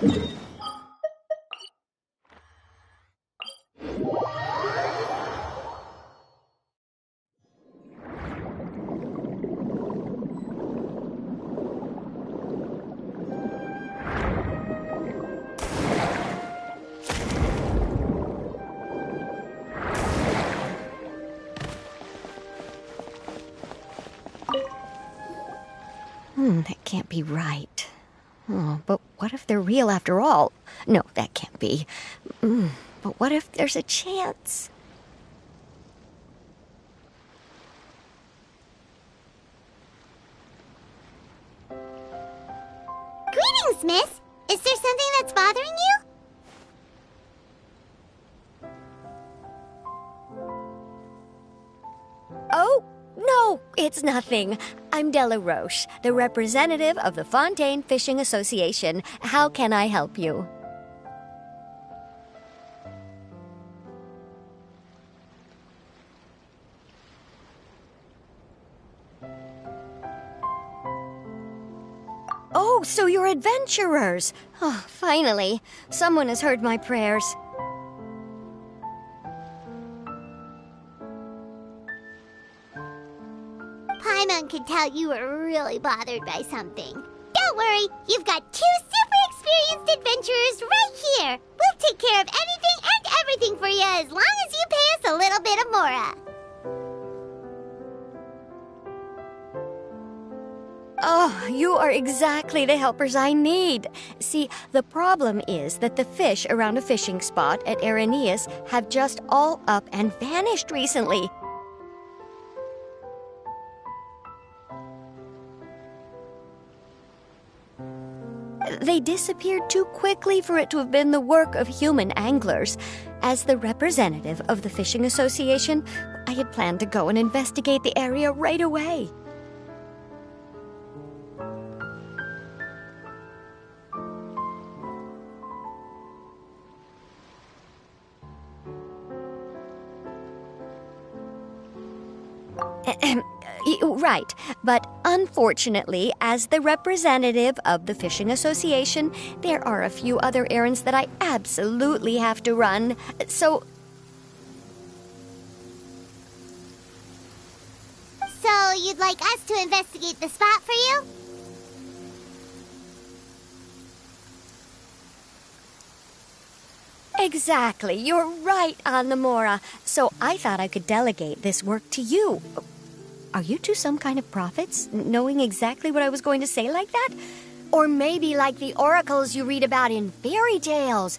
That can't be right. Oh, but what if they're real after all? No, that can't be. But what if there's a chance? Greetings, miss! Is there something that's bothering you? Oh, no, it's nothing. I'm Della Roche, the representative of the Fontaine Fishing Association. How can I help you? Oh, so you're adventurers. Oh, finally. Someone has heard my prayers. Paimon could tell you were really bothered by something. Don't worry, you've got 2 super experienced adventurers right here. We'll take care of anything and everything for you as long as you pay us a little bit of mora. Oh, you are exactly the helpers I need. See, the problem is that the fish around a fishing spot at Araneus have just all up and vanished recently. They disappeared too quickly for it to have been the work of human anglers. As the representative of the Fishing Association, I had planned to go and investigate the area right away. Right, but unfortunately, as the representative of the Fishing Association, there are a few other errands that I absolutely have to run, so... So, you'd like us to investigate the spot for you? Exactly, you're right on the Mora. So I thought I could delegate this work to you. Are you two some kind of prophets, knowing exactly what I was going to say like that? Or maybe like the oracles you read about in fairy tales?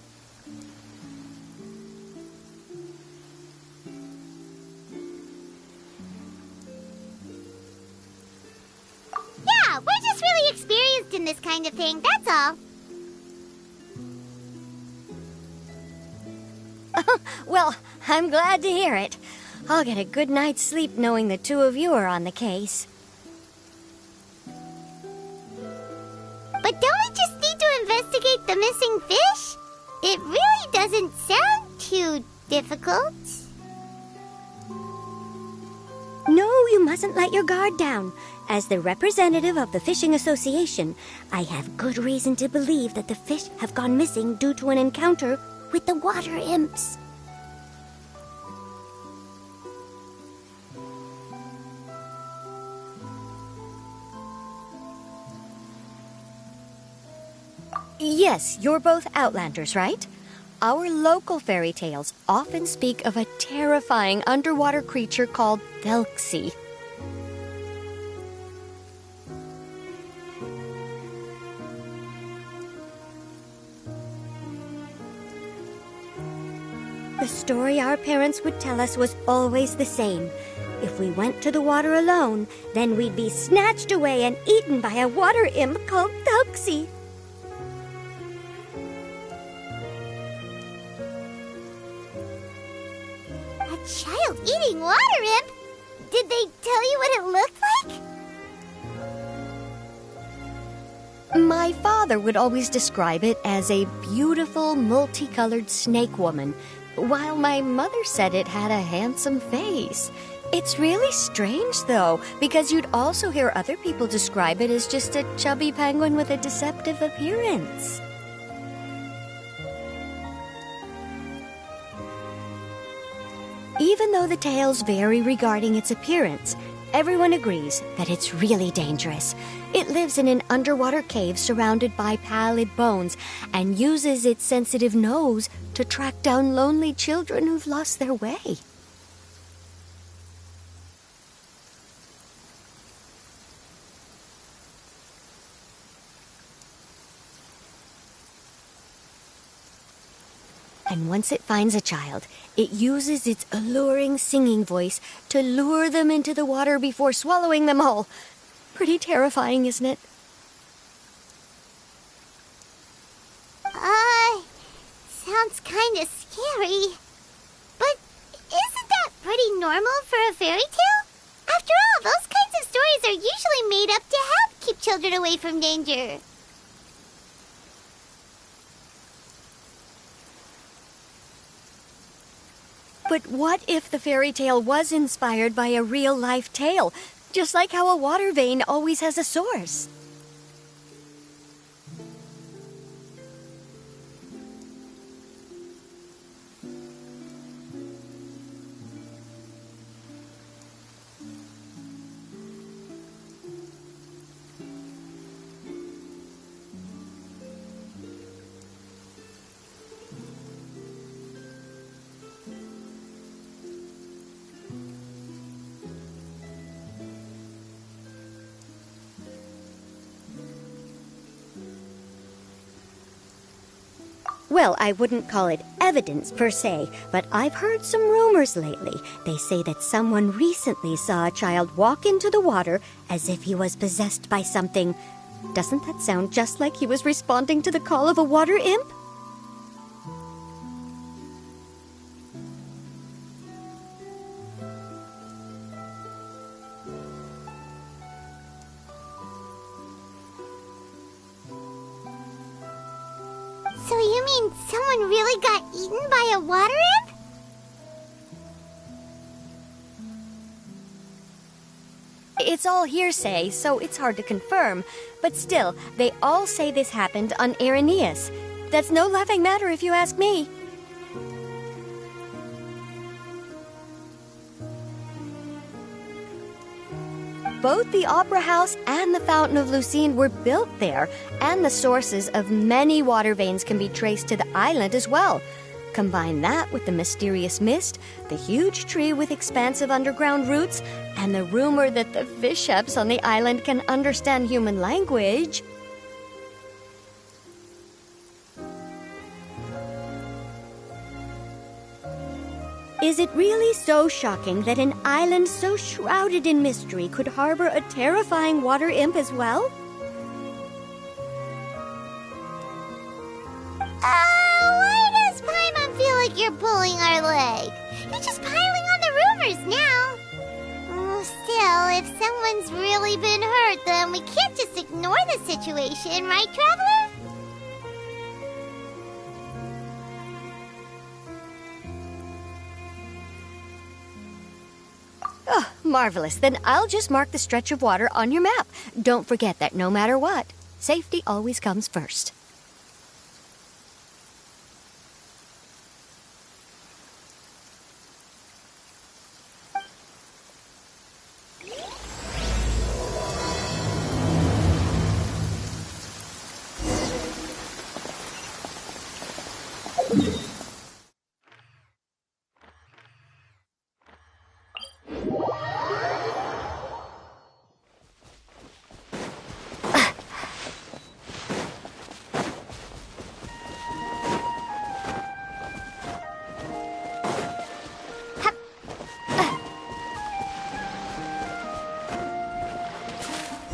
Yeah, we're just really experienced in this kind of thing, that's all. Well, I'm glad to hear it. I'll get a good night's sleep knowing the two of you are on the case. But don't we just need to investigate the missing fish? It really doesn't sound too difficult. No, you mustn't let your guard down. As the representative of the Fishing Association, I have good reason to believe that the fish have gone missing due to an encounter with the water imps. Yes, you're both Outlanders, right? Our local fairy tales often speak of a terrifying underwater creature called Thelxies. The story our parents would tell us was always the same. If we went to the water alone, then we'd be snatched away and eaten by a water imp called Thelxies. A child-eating water imp? Did they tell you what it looked like? My father would always describe it as a beautiful, multicolored snake woman, while my mother said it had a handsome face. It's really strange, though, because you'd also hear other people describe it as just a chubby penguin with a deceptive appearance. Even though the tales vary regarding its appearance, everyone agrees that it's really dangerous. It lives in an underwater cave surrounded by pallid bones and uses its sensitive nose to track down lonely children who've lost their way. And once it finds a child, it uses its alluring singing voice to lure them into the water before swallowing them all. Pretty terrifying, isn't it? Sounds kinda scary. But isn't that pretty normal for a fairy tale? After all, those kinds of stories are usually made up to help keep children away from danger. But what if the fairy tale was inspired by a real-life tale, just like how a water vein always has a source? Well, I wouldn't call it evidence per se, but I've heard some rumors lately. They say that someone recently saw a child walk into the water as if he was possessed by something. Doesn't that sound just like he was responding to the call of a water imp? So you mean someone really got eaten by a water imp? It's all hearsay, so it's hard to confirm. But still, they all say this happened on Irenaeus. That's no laughing matter if you ask me. Both the Opera House and the Fountain of Lucine were built there, and the sources of many water veins can be traced to the island as well. Combine that with the mysterious mist, the huge tree with expansive underground roots, and the rumor that the fish-eps on the island can understand human language. Is it really so shocking that an island so shrouded in mystery could harbor a terrifying water imp as well? Why does Paimon feel like you're pulling our leg? You're just piling on the rumors now. Still, if someone's really been hurt, then we can't just ignore the situation, right, Traveler? Oh, marvelous. Then I'll just mark the stretch of water on your map. Don't forget that no matter what, safety always comes first.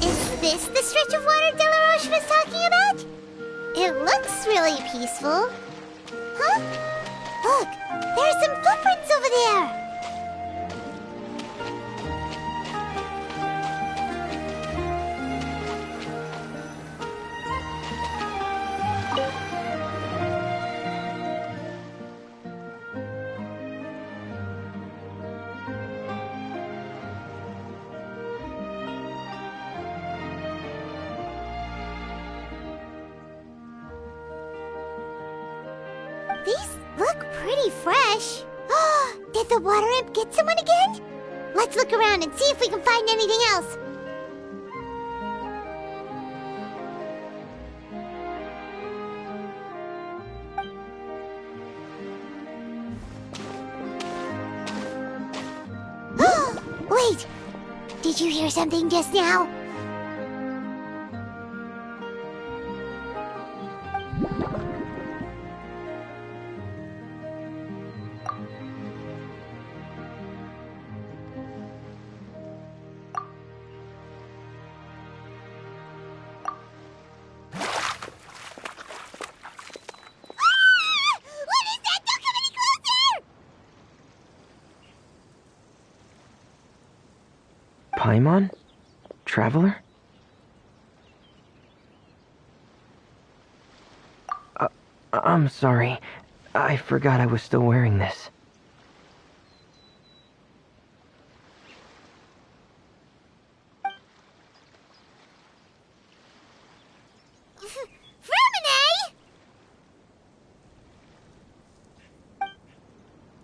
Is this the stretch of water Delaroche was talking about? It looks really peaceful. Huh? Look, there's some footprints over there. These look pretty fresh. Oh, Did the water imp get someone again? Let's look around and see if we can find anything else. Wait! Did you hear something just now? Paimon? Traveler? I'm sorry. I forgot I was still wearing this.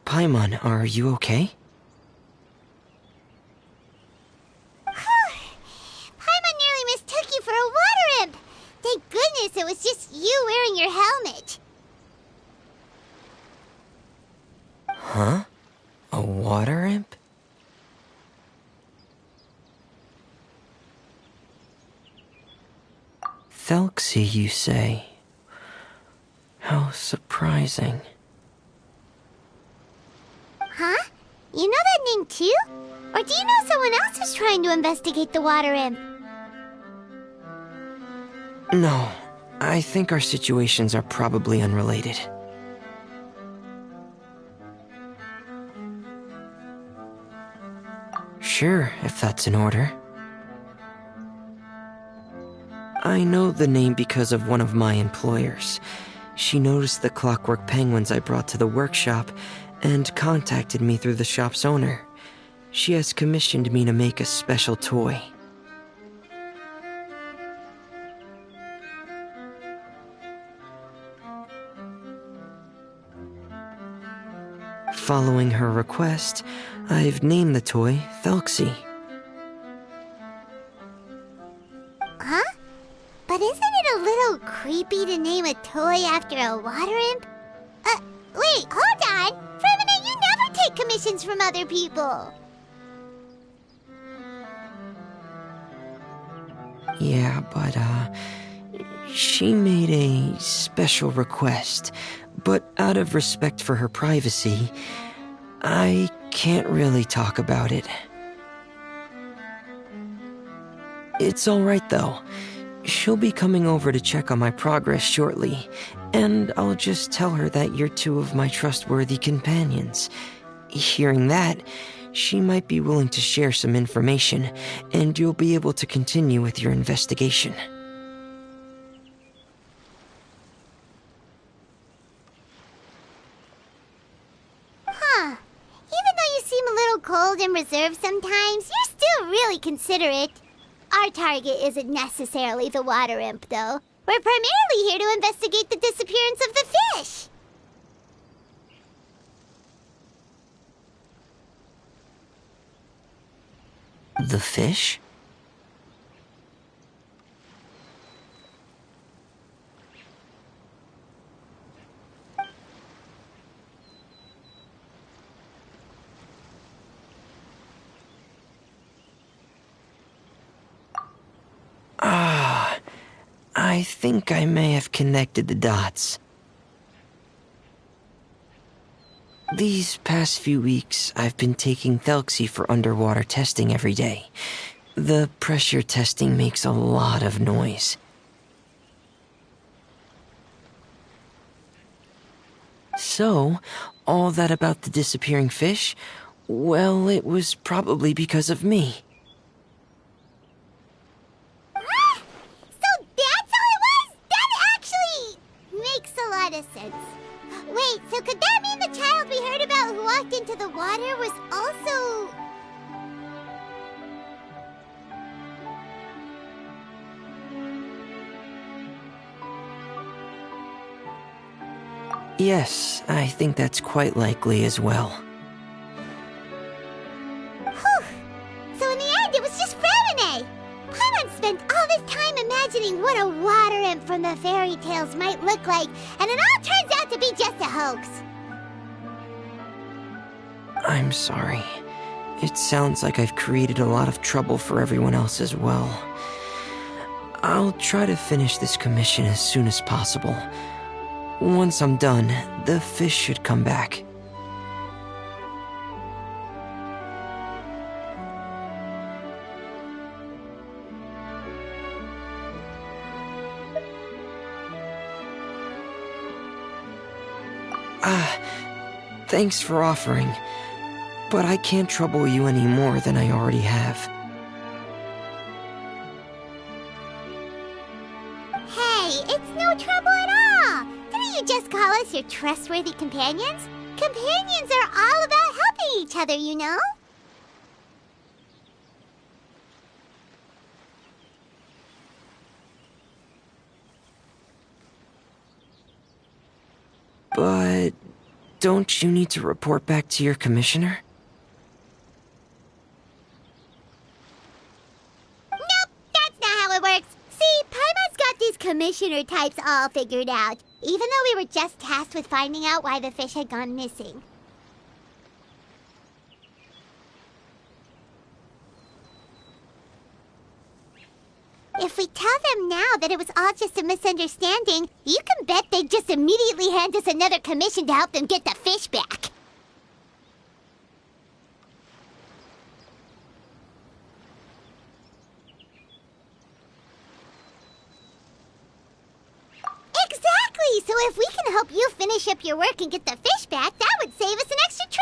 Paimon, are you okay? Paimon nearly mistook you for a water imp. Thank goodness it was just you wearing your helmet. Huh? A water imp? Thelxie, you say? How surprising. Huh? You know that name too? Or do you know someone else is trying to investigate the water imp? No, I think our situations are probably unrelated. Sure, if that's in order. I know the name because of one of my employers. She noticed the clockwork penguins I brought to the workshop and contacted me through the shop's owner. She has commissioned me to make a special toy. Following her request, I've named the toy Thelxie. Huh? But isn't it a little creepy to name a toy after a water imp? Wait, hold on! For a minute, you never take commissions from other people! Yeah, but, she made a special request, but out of respect for her privacy, I can't really talk about it. It's alright though. She'll be coming over to check on my progress shortly, and I'll just tell her that you're two of my trustworthy companions. Hearing that, she might be willing to share some information, and you'll be able to continue with your investigation. Huh. Even though you seem a little cold and reserved sometimes, you're still really considerate. Our target isn't necessarily the water imp, though. We're primarily here to investigate the disappearance of the fish. The fish? I think I may have connected the dots. These past few weeks, I've been taking Thelxie for underwater testing every day. The pressure testing makes a lot of noise. So, all that about the disappearing fish? Well, it was probably because of me. So that's how it was? That actually makes a lot of sense. Wait, so could that mean the child we heard about who walked into the water was also... Yes, I think that's quite likely as well. the fairy tales might look like, and it all turns out to be just a hoax. I'm sorry. It sounds like I've created a lot of trouble for everyone else as well. I'll try to finish this commission as soon as possible. Once I'm done, the fish should come back. Thanks for offering, but I can't trouble you any more than I already have. Hey, it's no trouble at all! Didn't you just call us your trustworthy companions? Companions are all about helping each other, you know? But don't you need to report back to your commissioner? Nope, that's not how it works. See, Paimon's got these commissioner types all figured out, even though we were just tasked with finding out why the fish had gone missing. If we tell them now that it was all just a misunderstanding, you can bet they'd just immediately hand us another commission to help them get the fish back. Exactly! So if we can help you finish up your work and get the fish back, that would save us an extra trip!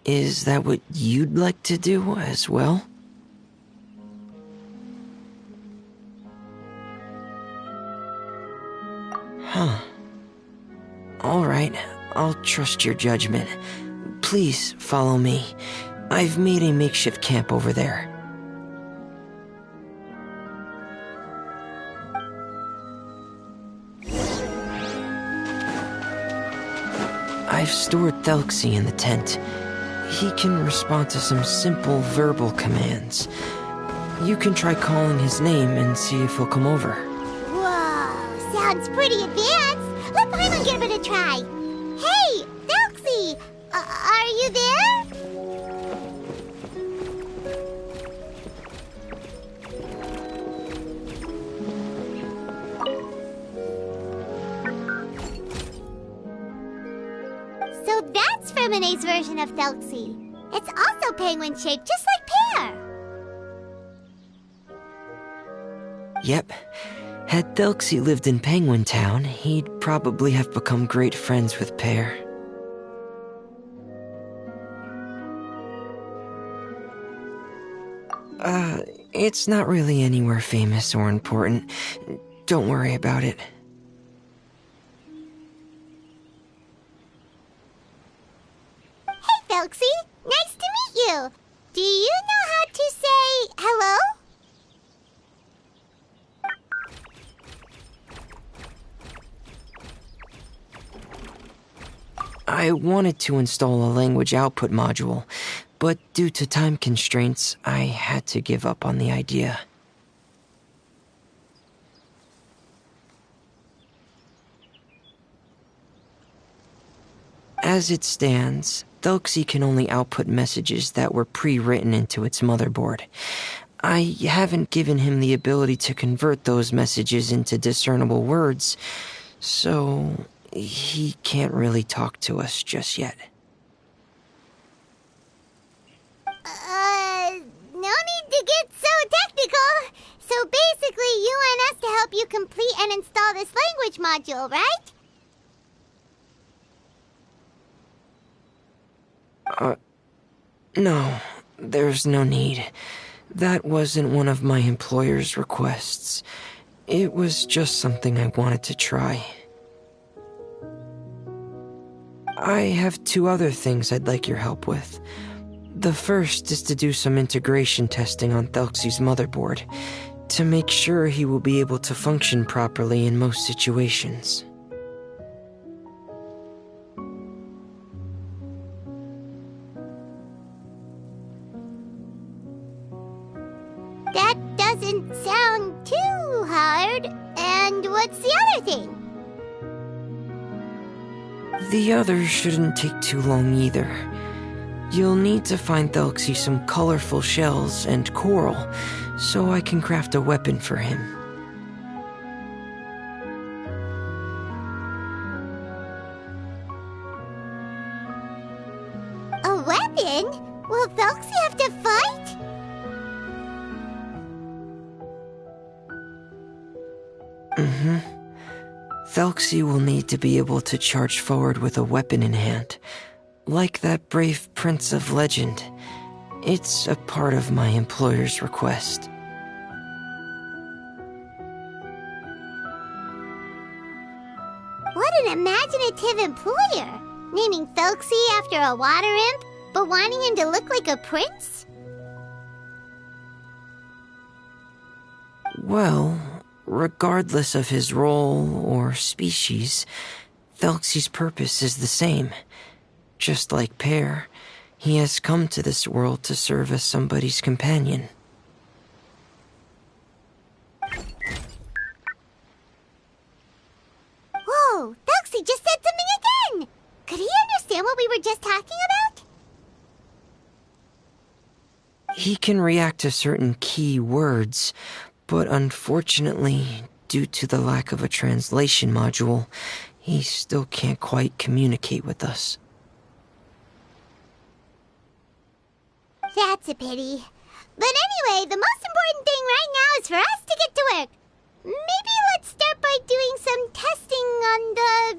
Is that what you'd like to do as well? Huh. Alright, I'll trust your judgment. Please follow me. I've made a makeshift camp over there. I've stored Thelxies in the tent. He can respond to some simple verbal commands. You can try calling his name and see if he'll come over. Whoa, sounds pretty advanced. Let Paimon give it a try. Hey, Thelxie, are you there? So that's Femine's version of Thelxie. It's also penguin-shaped, just like Pear. Yep. Had Thelxies lived in Penguin Town, he'd probably have become great friends with Pear. It's not really anywhere famous or important. Don't worry about it. Hey, Thelxie. Nice to meet you. Do you know how to say hello? I wanted to install a language output module, but due to time constraints, I had to give up on the idea. As it stands, Thelxies can only output messages that were pre-written into its motherboard. I haven't given him the ability to convert those messages into discernible words, so he can't really talk to us just yet. No need to get so technical. So basically, you want us to help you complete and install this language module, right? No, there's no need. That wasn't one of my employer's requests. It was just something I wanted to try. I have two other things I'd like your help with. The first is to do some integration testing on Thelxies' motherboard, to make sure he will be able to function properly in most situations. That doesn't sound too hard. And what's the other thing? The others shouldn't take too long either. You'll need to find Thelxies some colorful shells and coral, so I can craft a weapon for him. A weapon? Will Thelxie have to fight? Thelxie will need to be able to charge forward with a weapon in hand, like that brave prince of legend. It's a part of my employer's request. What an imaginative employer! Naming Thelxie after a water imp, but wanting him to look like a prince? Well, regardless of his role or species, Thelxie's purpose is the same. Just like Pear, he has come to this world to serve as somebody's companion. Whoa, Thelxie just said something again! Could he understand what we were just talking about? He can react to certain key words, but unfortunately, due to the lack of a translation module, he still can't quite communicate with us. That's a pity. But anyway, the most important thing right now is for us to get to work. Maybe let's start by doing some testing on the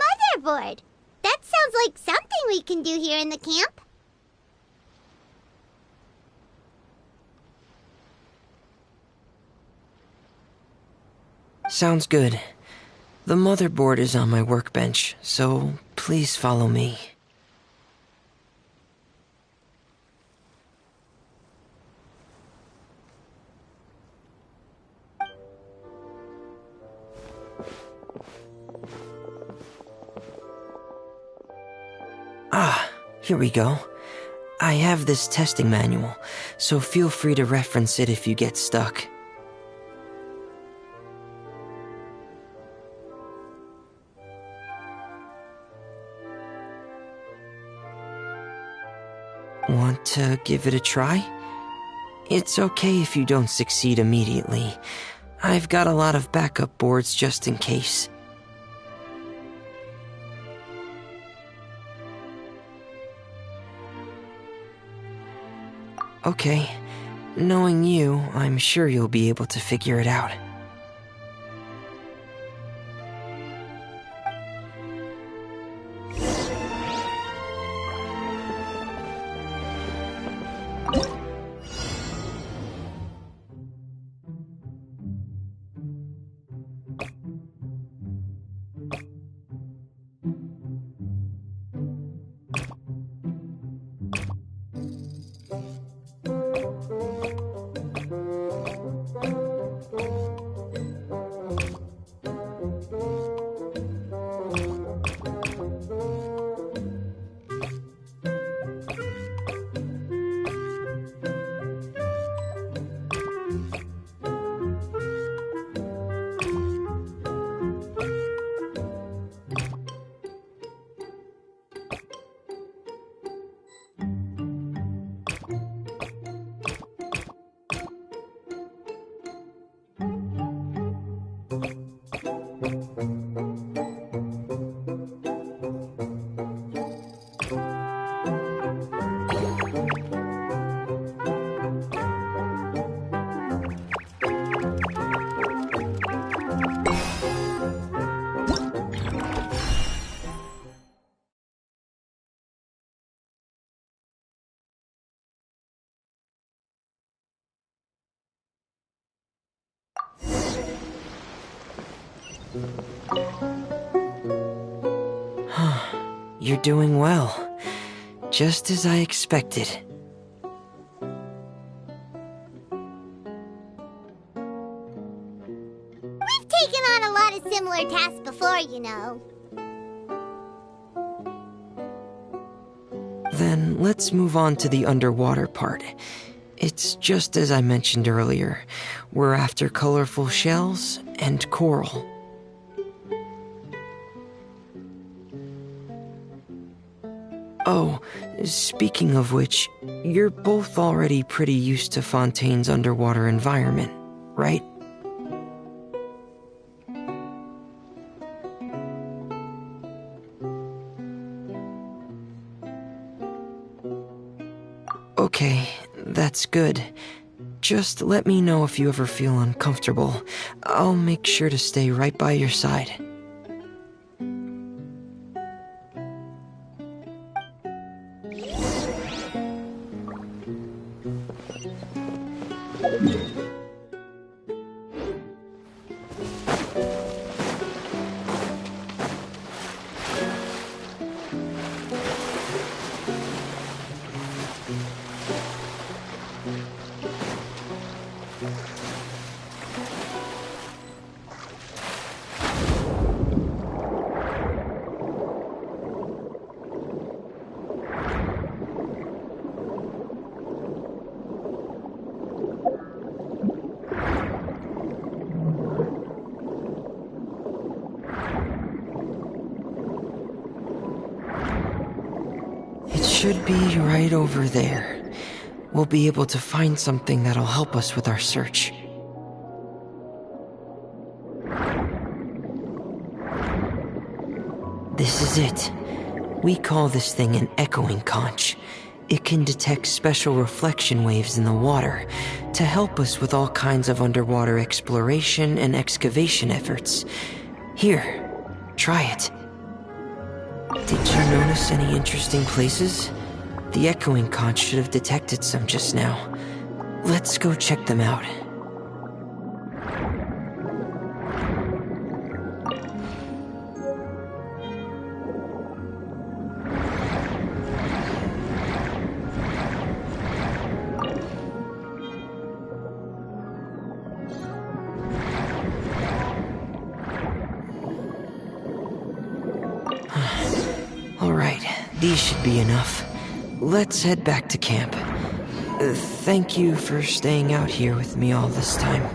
motherboard. That sounds like something we can do here in the camp. Sounds good. The motherboard is on my workbench, so please follow me. Here we go. I have this testing manual, so feel free to reference it if you get stuck. Want to give it a try? It's okay if you don't succeed immediately. I've got a lot of backup boards just in case. Okay, knowing you, I'm sure you'll be able to figure it out. You're doing well. Just as I expected. We've taken on a lot of similar tasks before, you know. Then let's move on to the underwater part. It's just as I mentioned earlier. We're after colorful shells and coral. Oh, speaking of which, you're both already pretty used to Fontaine's underwater environment, right? Okay, that's good. Just let me know if you ever feel uncomfortable. I'll make sure to stay right by your side. Should be right over there. We'll be able to find something that'll help us with our search. This is it. We call this thing an echoing conch. It can detect special reflection waves in the water to help us with all kinds of underwater exploration and excavation efforts. Here, try it. Did you notice any interesting places? The echoing conch should have detected some just now. Let's go check them out. These should be enough. Let's head back to camp. Thank you for staying out here with me all this time.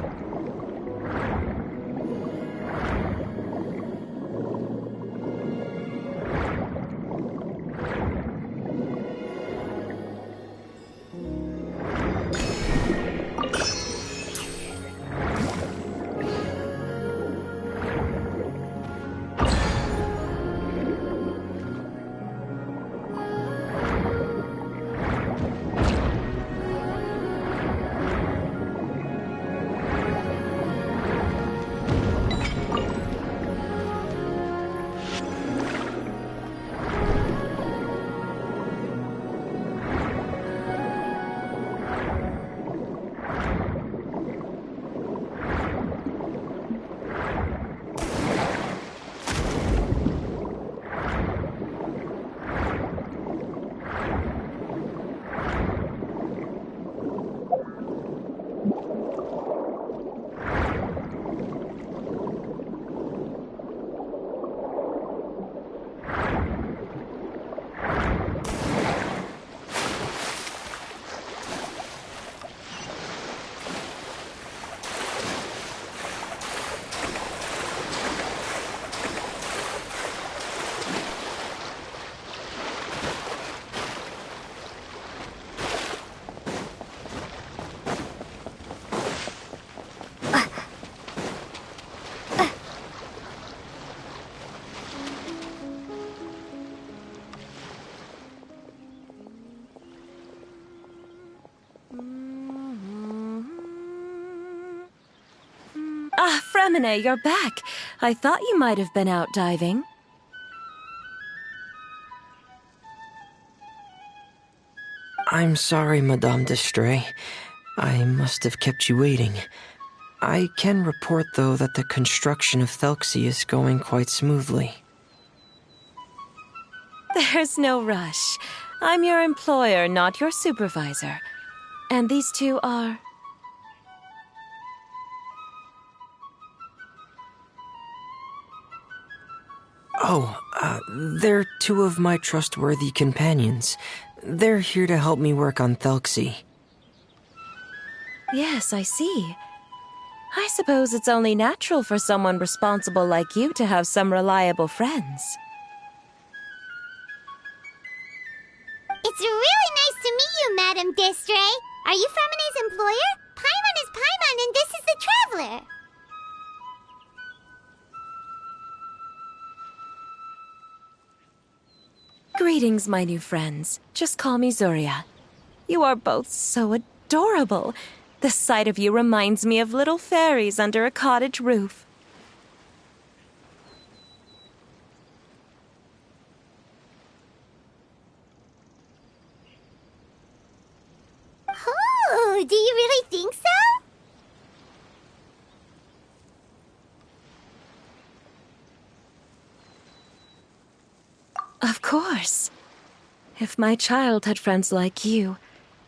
Fremine, you're back. I thought you might have been out diving. I'm sorry, Madame d'Estray. I must have kept you waiting. I can report, though, that the construction of Thelxies is going quite smoothly. There's no rush. I'm your employer, not your supervisor. And these two are... They're two of my trustworthy companions. They're here to help me work on Thelxie. Yes, I see. I suppose it's only natural for someone responsible like you to have some reliable friends. It's really nice to meet you, Madam Distray. Are you Fremine's employer? Paimon is Paimon, and this is the Traveler. Greetings, my new friends. Just call me Zuria. You are both so adorable. The sight of you reminds me of little fairies under a cottage roof. Oh, do you really think so? Of course. If my child had friends like you,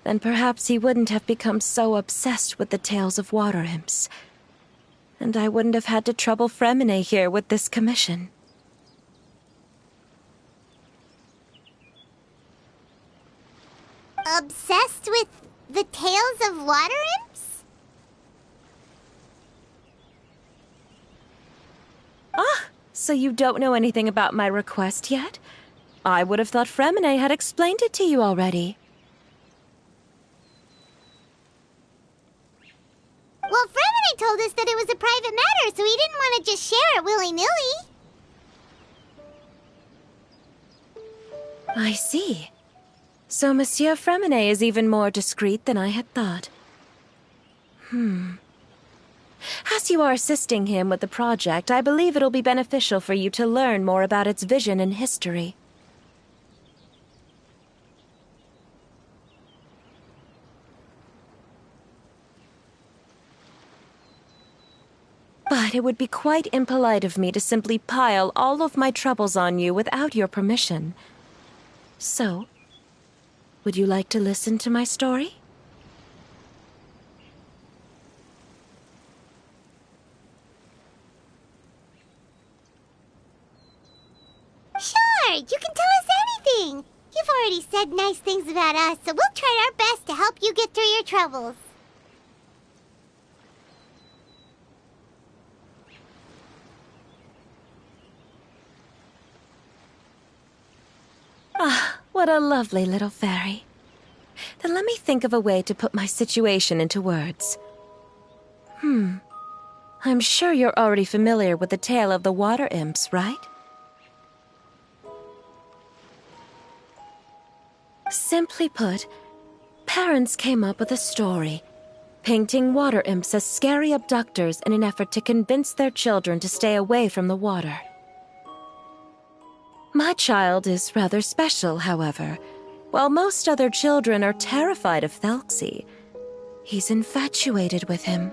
then perhaps he wouldn't have become so obsessed with the tales of water imps. And I wouldn't have had to trouble Fremine here with this commission. Obsessed with the tales of water imps? Ah, so you don't know anything about my request yet? I would have thought Fremine had explained it to you already. Well, Fremine told us that it was a private matter, so he didn't want to just share it willy-nilly. I see. So Monsieur Fremine is even more discreet than I had thought. As you are assisting him with the project, I believe it'll be beneficial for you to learn more about its vision and history. But it would be quite impolite of me to simply pile all of my troubles on you without your permission. So, would you like to listen to my story? Sure, you can tell us anything. You've already said nice things about us, so we'll try our best to help you get through your troubles. Ah, what a lovely little fairy. Then let me think of a way to put my situation into words. I'm sure you're already familiar with the tale of the water imps, right? Simply put, parents came up with a story, painting water imps as scary abductors in an effort to convince their children to stay away from the water. My child is rather special, however. While most other children are terrified of Thelxie, he's infatuated with him.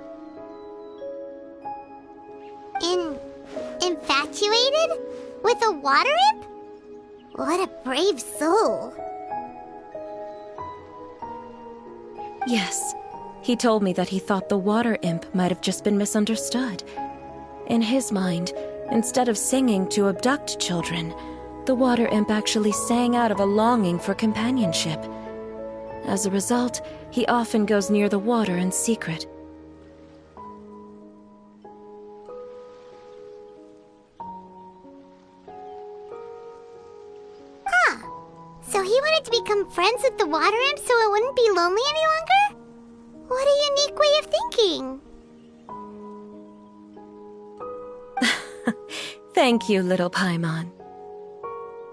Infatuated? With a water imp? What a brave soul. Yes, he told me that he thought the water imp might have just been misunderstood. In his mind, instead of singing to abduct children, the water imp actually sang out of a longing for companionship. As a result, he often goes near the water in secret. So he wanted to become friends with the water imp so it wouldn't be lonely any longer? What a unique way of thinking. Thank you, little Paimon.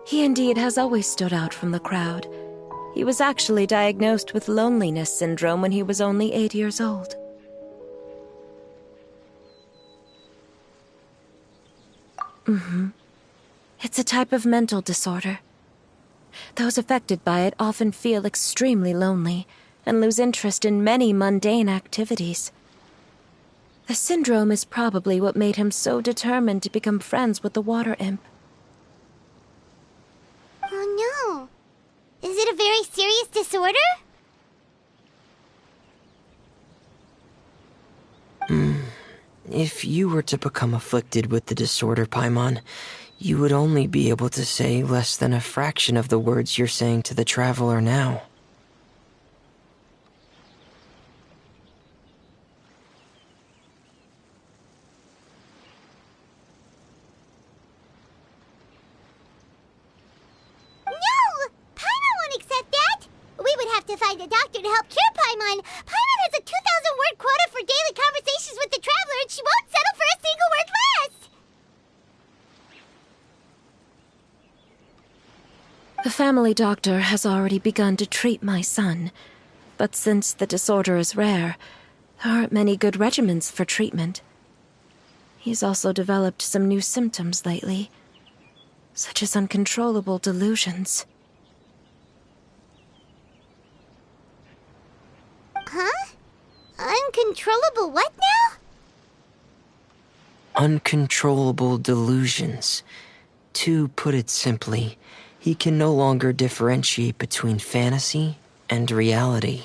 He indeed has always stood out from the crowd. He was actually diagnosed with loneliness syndrome when he was only 8 years old. It's a type of mental disorder. Those affected by it often feel extremely lonely and lose interest in many mundane activities. The syndrome is probably what made him so determined to become friends with the water imp. Oh no. Is it a very serious disorder? If you were to become afflicted with the disorder, Paimon, you would only be able to say less than a fraction of the words you're saying to the Traveler now. have to find a doctor to help cure Paimon. Paimon has a 2,000-word quota for daily conversations with the Traveler, and she won't settle for a single word less! The family doctor has already begun to treat my son, but since the disorder is rare, there aren't many good regimens for treatment. He's also developed some new symptoms lately, such as uncontrollable delusions. Huh? Uncontrollable what now? Uncontrollable delusions. To put it simply, he can no longer differentiate between fantasy and reality,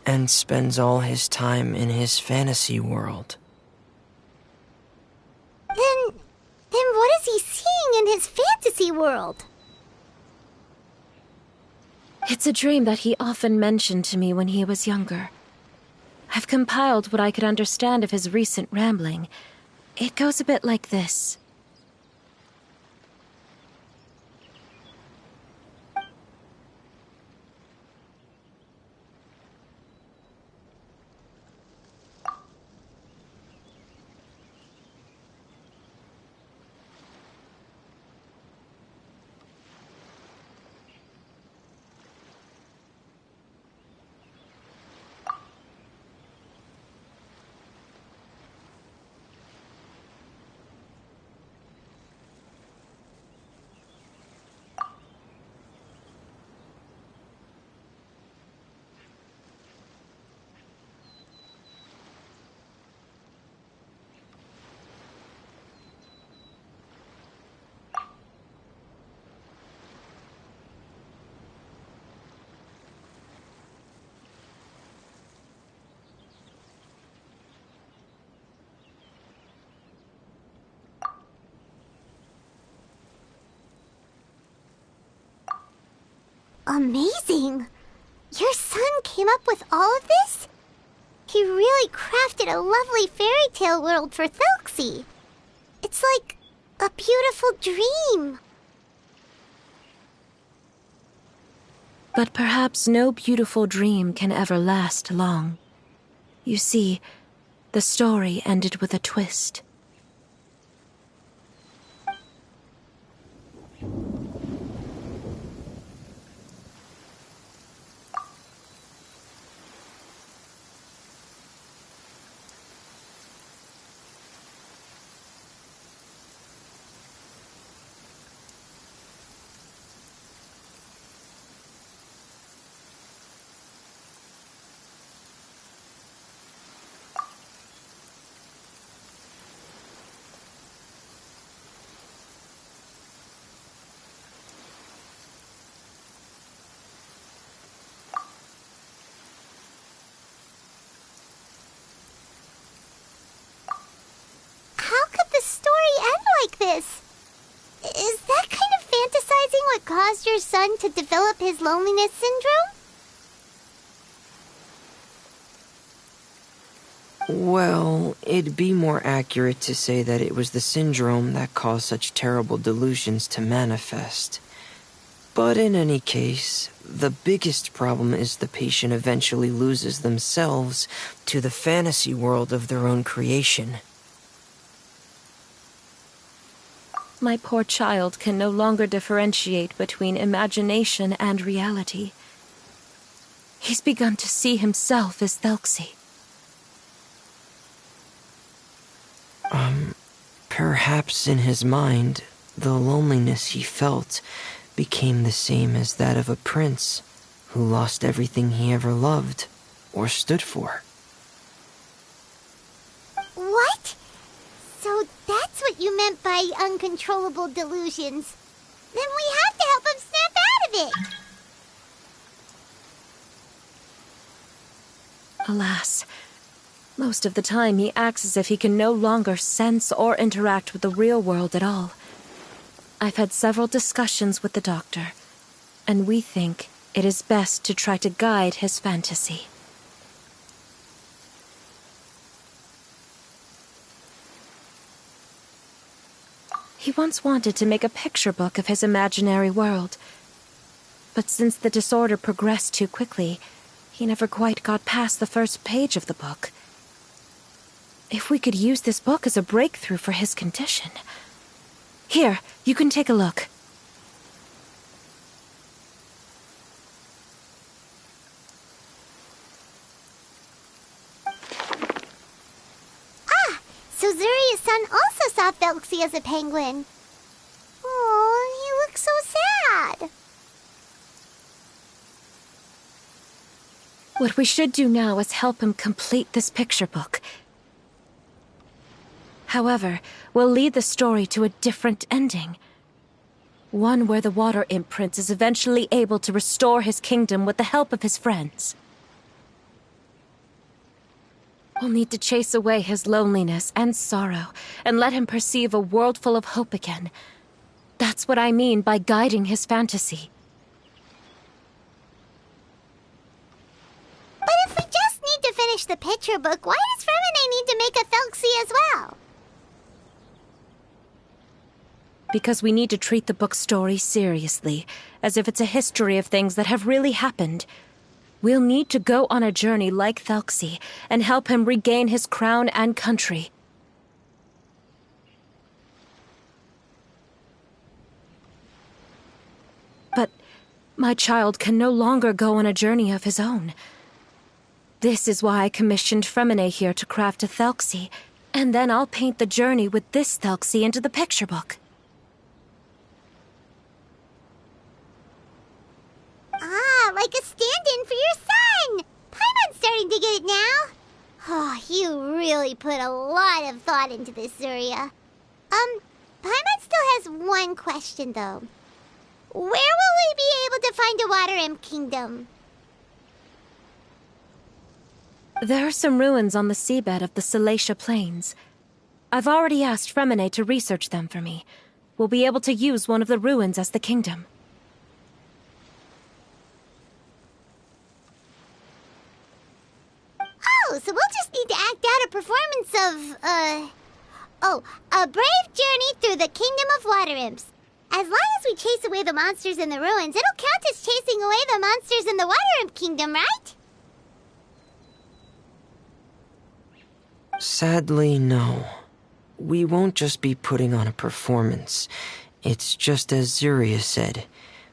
and spends all his time in his fantasy world. Then what is he seeing in his fantasy world? It's a dream that he often mentioned to me when he was younger. I've compiled what I could understand of his recent rambling. It goes a bit like this. Amazing! Your son came up with all of this? He really crafted a lovely fairy tale world for Thelxie. It's like a beautiful dream. But perhaps no beautiful dream can ever last long. You see, the story ended with a twist. How could the story end like this? Is that kind of fantasizing what caused your son to develop his loneliness syndrome? Well, it'd be more accurate to say that it was the syndrome that caused such terrible delusions to manifest. But in any case, the biggest problem is the patient eventually loses themselves to the fantasy world of their own creation. My poor child can no longer differentiate between imagination and reality. He's begun to see himself as Thelxie. Perhaps in his mind, the loneliness he felt became the same as that of a prince who lost everything he ever loved or stood for. What? So that's what you meant by uncontrollable delusions. Then we have to help him snap out of it. Alas, most of the time he acts as if he can no longer sense or interact with the real world at all. I've had several discussions with the doctor, and we think it is best to try to guide his fantasy. He once wanted to make a picture book of his imaginary world. But since the disorder progressed too quickly, he never quite got past the first page of the book. If we could use this book as a breakthrough for his condition... Here, you can take a look. So Zuria's son also saw Thelxie as a penguin. Oh, he looks so sad. What we should do now is help him complete this picture book. However, we'll lead the story to a different ending. One where the Water Imp Prince is eventually able to restore his kingdom with the help of his friends. We'll need to chase away his loneliness and sorrow, and let him perceive a world full of hope again. That's what I mean by guiding his fantasy. But if we just need to finish the picture book, why does Fremine need to make a Thelxie as well? Because we need to treat the book's story seriously, as if it's a history of things that have really happened. We'll need to go on a journey like Thelxie and help him regain his crown and country. But my child can no longer go on a journey of his own. This is why I commissioned Fremine here to craft a Thelxie, and then I'll paint the journey with this Thelxie into the picture book. Like a stand-in for your son! Paimon's starting to get it now. Oh, you really put a lot of thought into this, Zuria. Paimon still has one question, though. Where will we be able to find a Water Imp Kingdom? There are some ruins on the seabed of the Salacia Plains. I've already asked Fremine to research them for me. We'll be able to use one of the ruins as the kingdom. Oh, so we'll just need to act out a performance of, a brave journey through the Kingdom of Water Imps. As long as we chase away the monsters in the ruins, it'll count as chasing away the monsters in the Water Imp Kingdom, right? Sadly, no. We won't just be putting on a performance. It's just as Zuria said.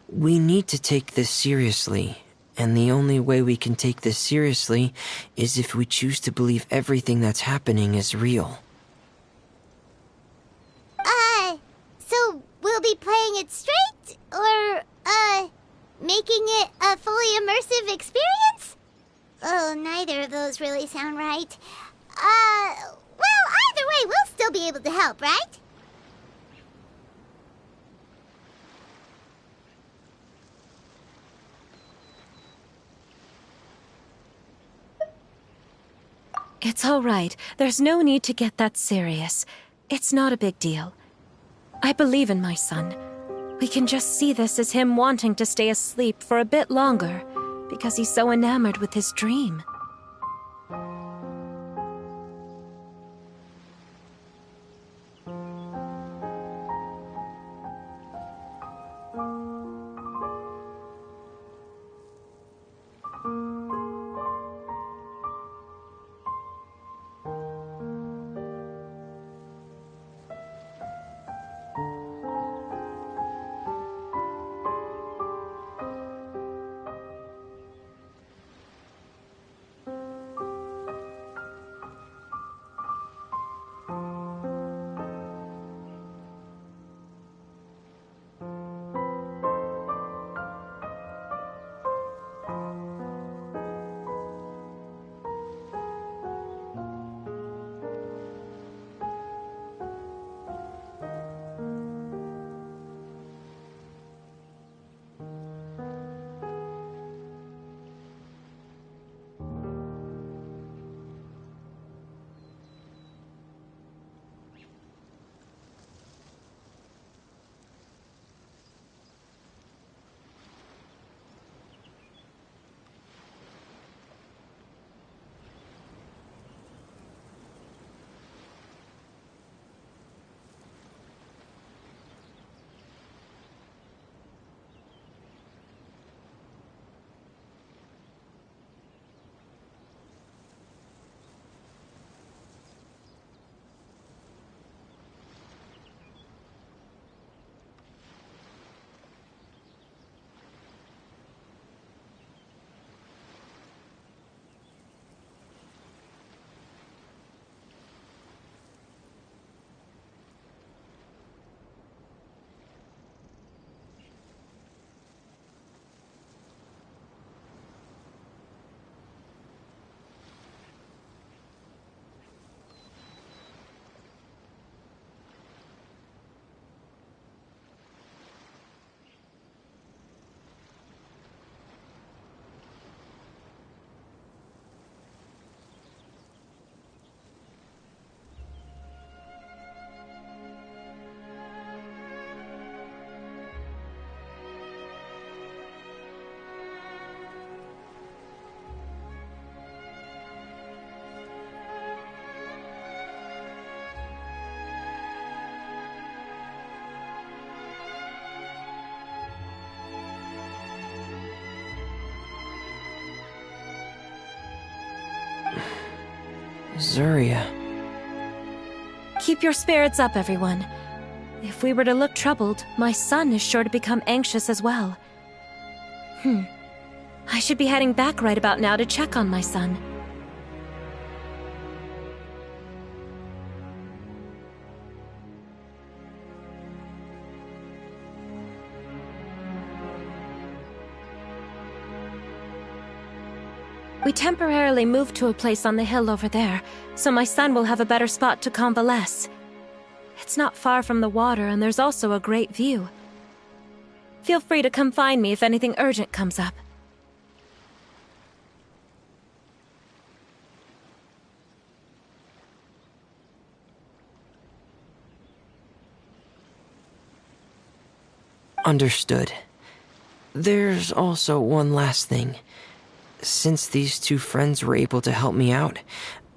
We need to take this seriously. And the only way we can take this seriously is if we choose to believe everything that's happening is real. So we'll be playing it straight? Or, making it a fully immersive experience? Oh, neither of those really sound right. Well, either way, we'll still be able to help, right? It's all right. There's no need to get that serious. It's not a big deal. I believe in my son. We can just see this as him wanting to stay asleep for a bit longer, because he's so enamored with his dream. Zuria. Keep your spirits up, everyone. If we were to look troubled, my son is sure to become anxious as well. I should be heading back right about now to check on my son. We temporarily moved to a place on the hill over there, so my son will have a better spot to convalesce. It's not far from the water, and there's also a great view. Feel free to come find me if anything urgent comes up. Understood. There's also one last thing. Since these two friends were able to help me out,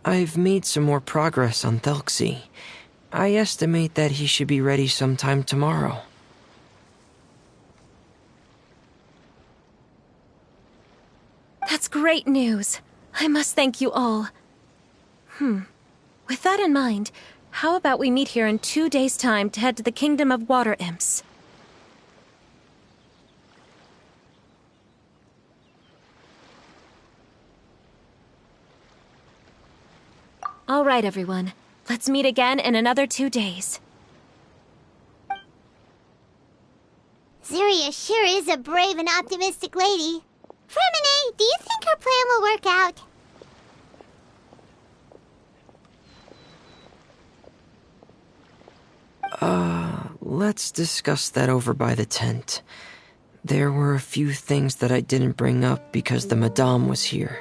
I've made some more progress on Thelxie. I estimate that he should be ready sometime tomorrow. That's great news. I must thank you all. With that in mind, how about we meet here in 2 days' time to head to the Kingdom of Water Imps? All right, everyone. Let's meet again in another 2 days. Zuria sure is a brave and optimistic lady. Fremine, do you think her plan will work out? Let's discuss that over by the tent. There were a few things that I didn't bring up because the Madame was here.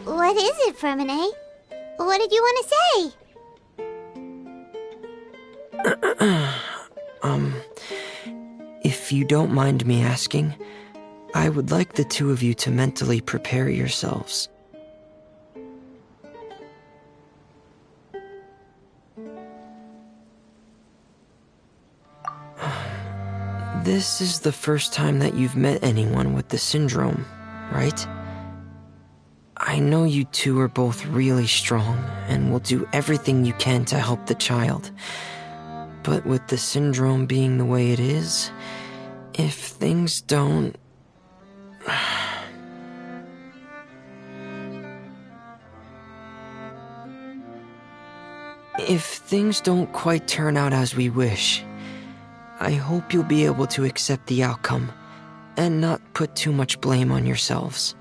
What is it, Fremine? What did you want to say? If you don't mind me asking, I would like the two of you to mentally prepare yourselves. This is the first time that you've met anyone with the syndrome, right? I know you two are both really strong and will do everything you can to help the child. But with the syndrome being the way it is, if things don't... If things don't quite turn out as we wish, I hope you'll be able to accept the outcome and not put too much blame on yourselves.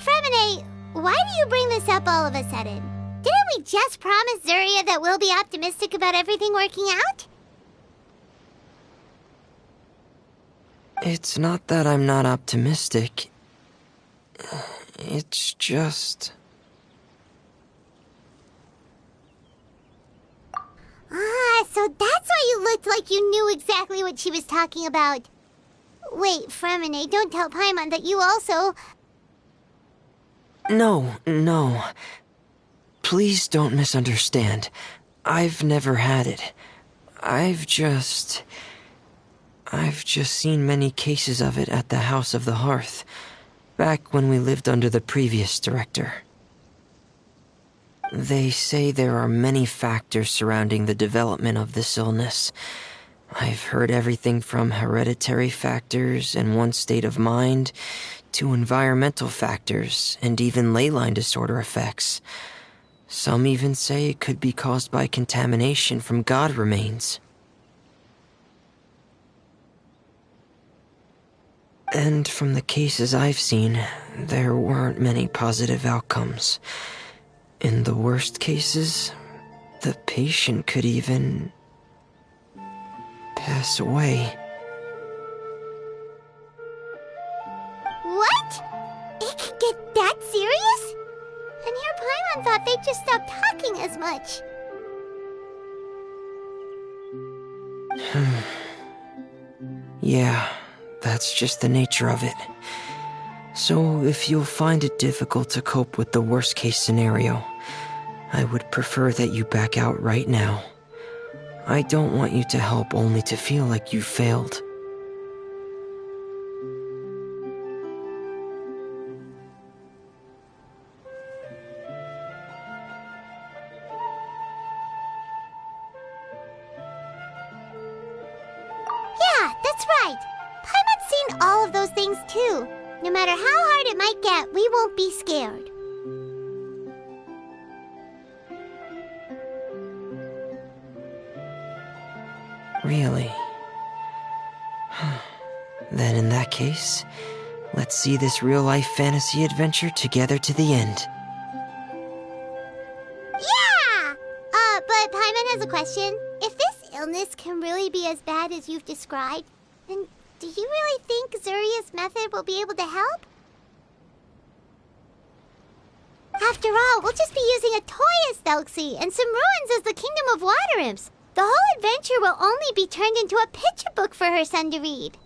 Fremine, why do you bring this up all of a sudden? Didn't we just promise Zuria that we'll be optimistic about everything working out? It's not that I'm not optimistic. It's just... So that's why you looked like you knew exactly what she was talking about. Wait, Fremine, don't tell Paimon that you also... No. Please don't misunderstand. I've never had it. I've just seen many cases of it at the House of the Hearth, back when we lived under the previous director. They say there are many factors surrounding the development of this illness. I've heard everything from hereditary factors and one's state of mind, to environmental factors, and even ley line disorder effects. Some even say it could be caused by contamination from god remains. And from the cases I've seen, there weren't many positive outcomes. In the worst cases, the patient could even pass away. What? It could get that serious? And here Paimon thought they'd just stop talking as much. Yeah, that's just the nature of it. So if you'll find it difficult to cope with the worst-case scenario, I would prefer that you back out right now. I don't want you to help only to feel like you failed. Yeah, that's right. Paimon's seen all of those things too. No matter how hard it might get, we won't be scared. Really? Then in that case, let's see this real-life fantasy adventure together to the end. Yeah! But Paimon has a question. If this illness can really be as bad as you've described, then do you really think Zuria's method will be able to help? After all, we'll just be using a toy as Thelxie and some ruins as the Kingdom of Water Imps. The whole adventure will only be turned into a picture book for her son to read.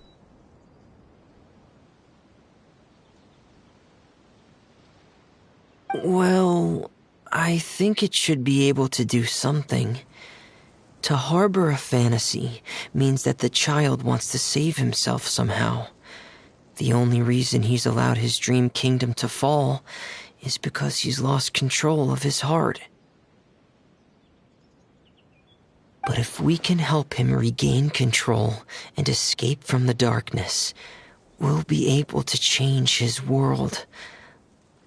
Well, I think it should be able to do something. To harbor a fantasy means that the child wants to save himself somehow. The only reason he's allowed his dream kingdom to fall is because he's lost control of his heart. But if we can help him regain control and escape from the darkness, we'll be able to change his world.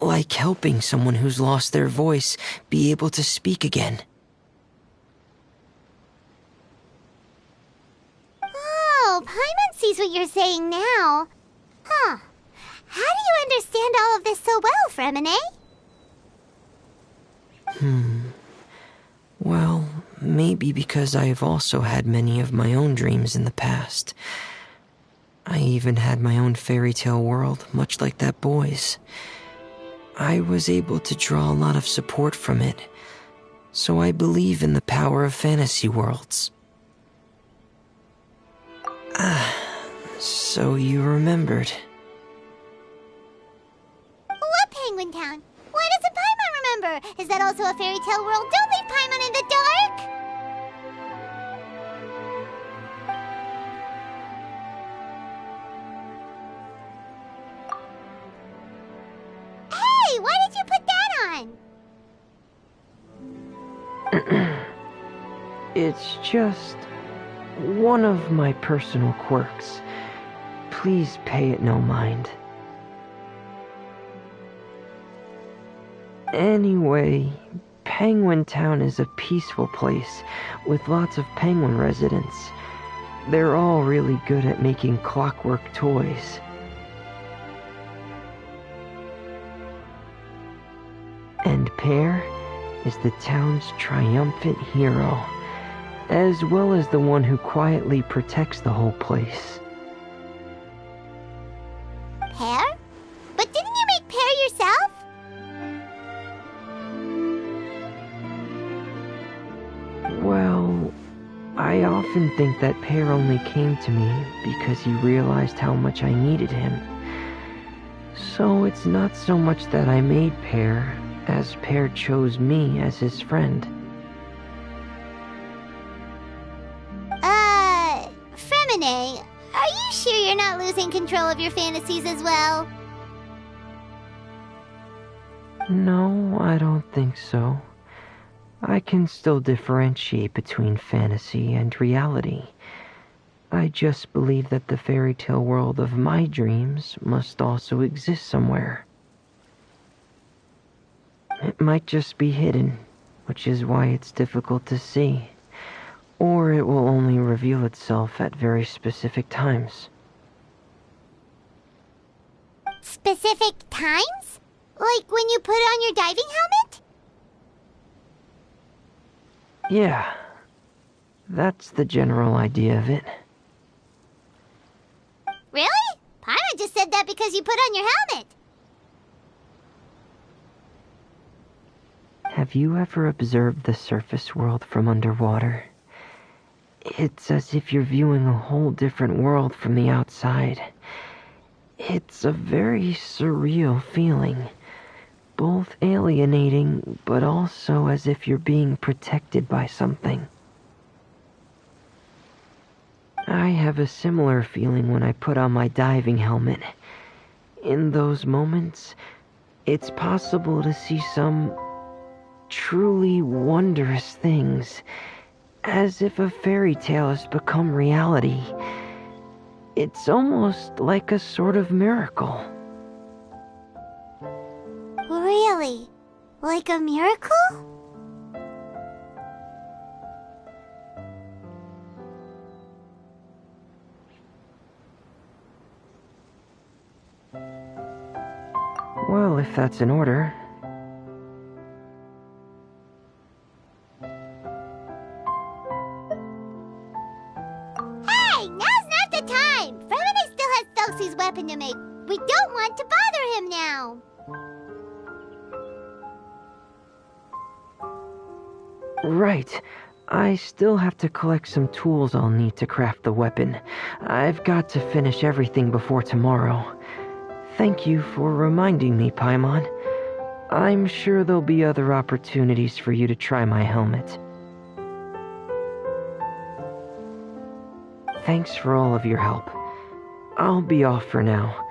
Like helping someone who's lost their voice be able to speak again. Oh, Paimon sees what you're saying now. Huh. How do you understand all of this so well, Fremine? Well, maybe because I've also had many of my own dreams in the past. I even had my own fairy tale world, much like that boy's. I was able to draw a lot of support from it, so I believe in the power of fantasy worlds. So you remembered. What Penguin Town? Why doesn't Paimon remember? Is that also a fairy tale world? Don't leave Paimon in the dark! Hey, why did you put that on? It's just one of my personal quirks. Please pay it no mind. Anyway, Penguin Town is a peaceful place with lots of penguin residents. They're all really good at making clockwork toys. And Pear is the town's triumphant hero, as well as the one who quietly protects the whole place. Pear? But didn't you make Pear yourself? Well, I often think that Pear only came to me because he realized how much I needed him. So it's not so much that I made Pear, as Pear chose me as his friend. Fremine, are you sure you're not losing control of your fantasies as well? No, I don't think so. I can still differentiate between fantasy and reality. I just believe that the fairy tale world of my dreams must also exist somewhere. It might just be hidden, which is why it's difficult to see. Or it will only reveal itself at very specific times. Specific times? Like when you put on your diving helmet? Yeah, that's the general idea of it. Really? Paimon just said that because you put on your helmet. Have you ever observed the surface world from underwater? It's as if you're viewing a whole different world from the outside. It's a very surreal feeling. Both alienating, but also as if you're being protected by something. I have a similar feeling when I put on my diving helmet. In those moments, it's possible to see some truly wondrous things, as if a fairy tale has become reality. It's almost like a sort of miracle. Really? Like a miracle? Well, if that's in order. Hey, now's not the time! Faraday still has Thelxies' weapon to make. We don't want to bother him now. Right. I still have to collect some tools I'll need to craft the weapon. I've got to finish everything before tomorrow. Thank you for reminding me, Paimon. I'm sure there'll be other opportunities for you to try my helmet. Thanks for all of your help. I'll be off for now.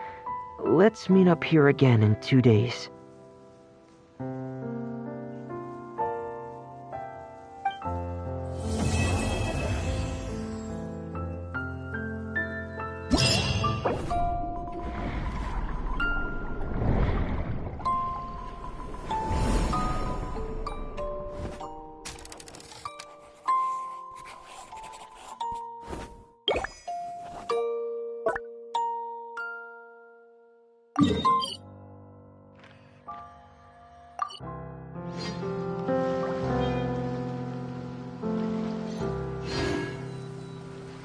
Let's meet up here again in 2 days.